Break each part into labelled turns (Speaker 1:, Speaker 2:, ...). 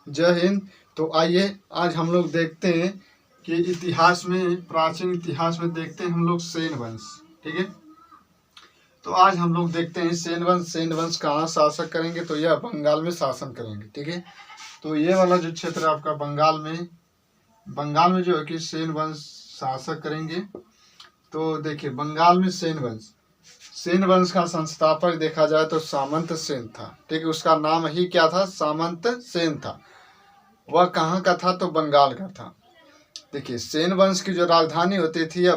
Speaker 1: जय हिंद। तो आइए आज हम लोग देखते हैं कि इतिहास में, प्राचीन इतिहास में देखते हैं हम लोग सेन वंश। ठीक है, तो आज हम लोग देखते हैं सेन वंश। सेन वंश कहाँ शासक करेंगे, तो यह बंगाल में शासन करेंगे। ठीक है, तो ये वाला जो क्षेत्र है आपका बंगाल में जो है कि सेन वंश शासक करेंगे। तो देखिए बंगाल में सेन वंश का संस्थापक देखा जाए तो सामंत सेन था। ठीक है, उसका नाम ही क्या था, सामंत सेन था। वह कहाँ का था, तो बंगाल का था। देखिए सेन वंश की जो राजधानी होती थी या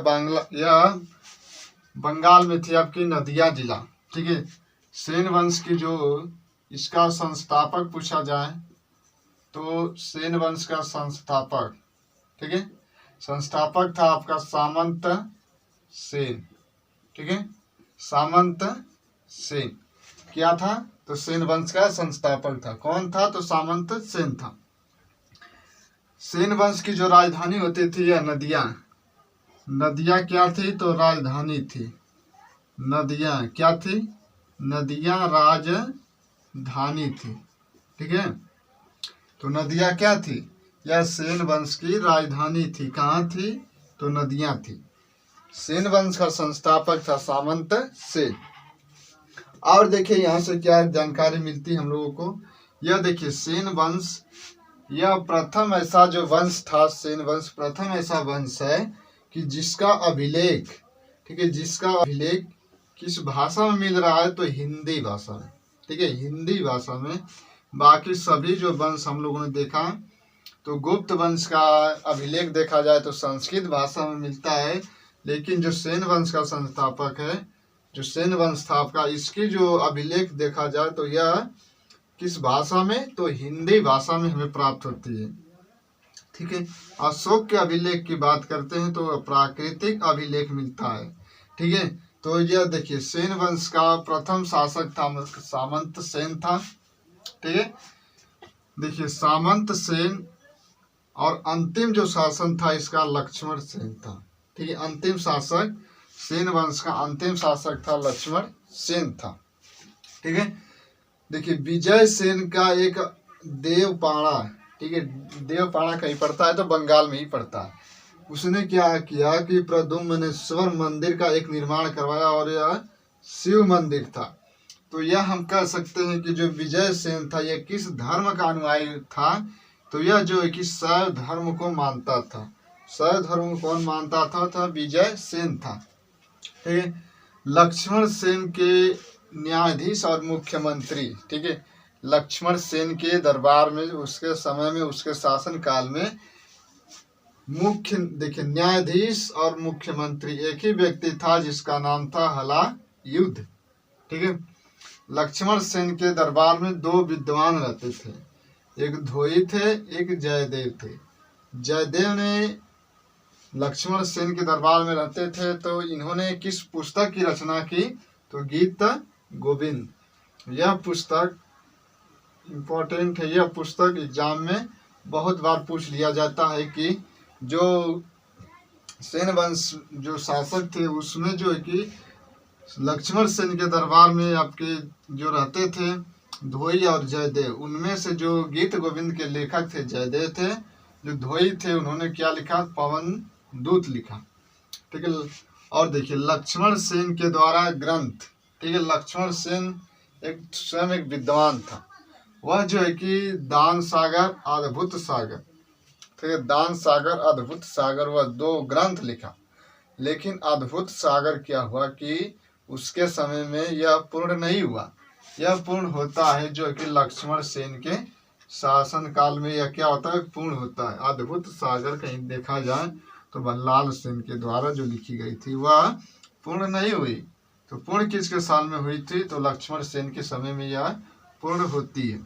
Speaker 1: बंगाल में थी आपकी नदिया जिला। ठीक है, सेन वंश की जो इसका संस्थापक पूछा जाए तो सेन वंश का संस्थापक, ठीक है, संस्थापक था आपका सामंत सेन। ठीक है, सामंत सेन क्या था, तो सेन वंश का संस्थापक था। कौन था, तो सामंत सेन था। सेन वंश की जो राजधानी होती थी या नदियाँ क्या थी, तो राजधानी थी। नदियाँ क्या थी, नदियाँ राजधानी थी। ठीक है, तो नदियाँ क्या थी, यह सेन वंश की राजधानी थी। कहाँ थी, तो नदियाँ थी। सेन वंश का संस्थापक था सामंत सेन। और देखिए यहाँ से क्या जानकारी मिलती है हम लोगों को। यह देखिए सेन वंश, यह प्रथम ऐसा जो वंश था, सेन वंश प्रथम ऐसा वंश है कि जिसका अभिलेख, ठीक है, जिसका अभिलेख किस भाषा में मिल रहा है, तो हिंदी भाषा में। ठीक है, हिंदी भाषा में। बाकी सभी जो वंश हम लोगों ने देखा, तो गुप्त वंश का अभिलेख देखा जाए तो संस्कृत भाषा में मिलता है। लेकिन जो सेन वंश का संस्थापक है, जो सेन वंश था आपका, इसकी जो अभिलेख देखा जाए तो यह किस भाषा में, तो हिंदी भाषा में हमें प्राप्त होती है। ठीक है, अशोक के अभिलेख की बात करते हैं तो प्राकृतिक अभिलेख मिलता है। ठीक है, तो यह देखिए सेन वंश का प्रथम शासक था सामंत सेन था। ठीक है, देखिए सामंत सेन, और अंतिम जो शासन था इसका लक्ष्मण सेन था। ठीक है, अंतिम शासक सेन वंश का अंतिम शासक था लक्ष्मण सेन था। ठीक है, देखिए विजय सेन का एक देवपाड़ा, ठीक है, देवपाड़ा कहीं पड़ता है, तो बंगाल में ही पड़ता है। उसने क्या किया कि प्रद्युम्नेश्वर मंदिर का एक निर्माण करवाया, और यह शिव मंदिर था। तो यह हम कह सकते हैं कि जो विजय सेन था यह किस धर्म का अनुयायी था, तो यह जो है कि शैव धर्म को मानता था। शैव धर्म को कौन मानता था, विजय सेन था। ठीक है, लक्ष्मण सेन के न्यायाधीश और मुख्यमंत्री। ठीक है, लक्ष्मण सेन के दरबार में, उसके समय में, उसके शासन काल में मुख्य, देखिए न्यायाधीश और मुख्यमंत्री एक ही व्यक्ति था, जिसका नाम था हलायुद्ध। ठीक है, लक्ष्मण सेन के दरबार में दो विद्वान रहते थे, एक धोई थे, एक जयदेव थे। जयदेव ने लक्ष्मण सेन के दरबार में रहते थे, तो इन्होंने किस पुस्तक की रचना की, तो गीत गोविंद। यह पुस्तक इम्पोर्टेंट है। यह पुस्तक एग्जाम में बहुत बार पूछ लिया जाता है कि जो सेन वंश जो शासक थे उसमें जो है कि लक्ष्मण सेन के दरबार में आपके जो रहते थे धोई और जयदेव, उनमें से जो गीत गोविंद के लेखक थे जयदेव थे, जो धोई थे उन्होंने क्या लिखा, पवन दूत लिखा। ठीक है, और देखिए लक्ष्मण सेन के द्वारा ग्रंथ। ठीक है, लक्ष्मण सेन एक स्वयं एक विद्वान था। वह जो है कि दान सागर, अद्भुत सागर, ठीक है, दान सागर, अद्भुत सागर, वह दो ग्रंथ लिखा। लेकिन अद्भुत सागर क्या हुआ कि उसके समय में यह पूर्ण नहीं हुआ। यह पूर्ण होता है जो कि लक्ष्मण सेन के शासन काल में यह क्या होता है, पूर्ण होता है। अद्भुत सागर कहीं देखा जाए तो बल्लाल सेन के द्वारा जो लिखी गई थी वह पूर्ण नहीं हुई। तो पूर्ण किसके साल में हुई थी, तो लक्ष्मण सेन के समय में यह पूर्ण होती है।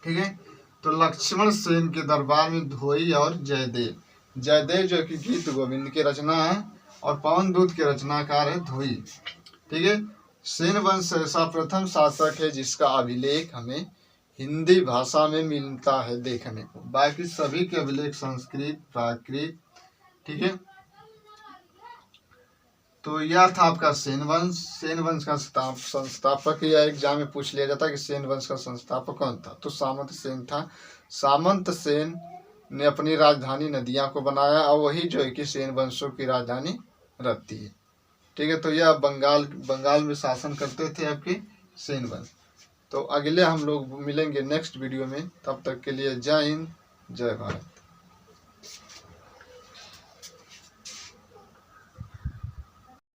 Speaker 1: ठीक है, तो लक्ष्मण सेन के दरबार में धोई और जयदेव जो कि गीत गोविंद की रचना है, और पवन दूत के रचनाकार है धोई। ठीक है, सेन वंश ऐसा प्रथम शासक है जिसका अभिलेख हमें हिंदी भाषा में मिलता है देखने को। बाकी सभी के अभिलेख संस्कृत, प्राकृत, ठीक है, तो यह था आपका सेन वंश। सेन वंश का संस्थापक, या एग्जाम में पूछ लिया जाता है कि सेन वंश का संस्थापक कौन था, तो सामंत सेन था। सामंत सेन ने अपनी राजधानी नदिया को बनाया, और वही जो है कि सेन वंशों की राजधानी रहती है। ठीक है, तो यह बंगाल में शासन करते थे आपके सेन वंश। तो अगले हम लोग मिलेंगे नेक्स्ट वीडियो में, तब तक के लिए जय हिंद जय भारत।